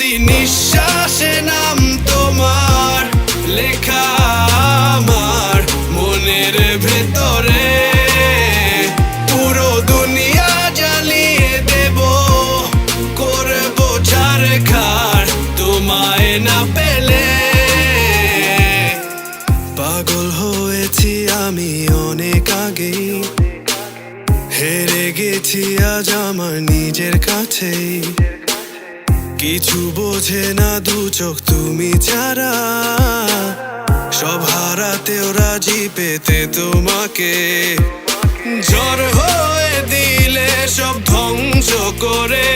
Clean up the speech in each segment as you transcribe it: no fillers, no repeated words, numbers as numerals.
প্রতি নিঃশ্বাসে নাম তোমার লেখা আমার মনের ভেতরে। পুরো দুনিয়া জ্বালিয়ে দেব, করবো ছারখার তোমায় না পেলে। পাগল হয়েছি আমি অনেক আগেই, হেরে গেছি আজ আমার নিজের কাছেই। কিছু বোঝে না দু চোখ তুমি ছাড়া, সব হারাতেও রাজি পেতে তোমাকে। ঝড় হয়ে দিলে সব ধ্বংস করে,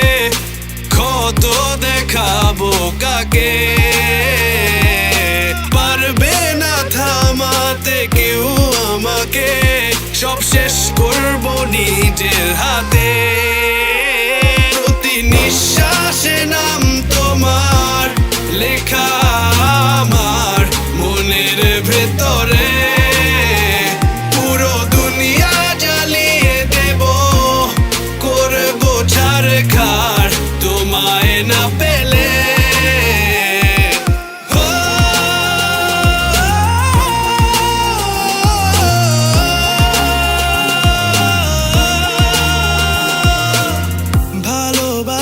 ক্ষত দেখাবো কাকে। পারবে না থামাতে কেউ আমাকে, সব শেষ করবো নিজের হাতে। প্রতি নিঃশ্বাসে নাম তোমার লেখা আমার মনের ভেতরে। পুরো দুনিয়া জ্বালিয়ে দেব, করবো ছারখার তোমায় না পেলে।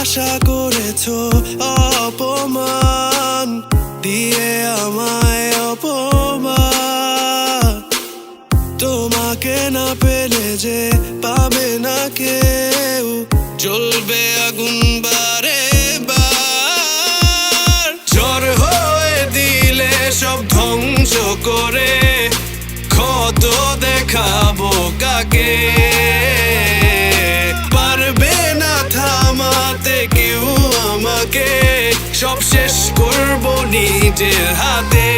আশা করেছো অপমান দিয়ে আমায়, অপমান। তোমাকে না পেলে যে পাবে না কেউ, জ্বলবে আগুন বারে বার। ঝড় হয়ে দিলে সব ধ্বংস করে, ক্ষত দেখাবো কাকে। পারবে না থামাতে কেউ আমাকে, সব শেষ করবো নিজের হাতে।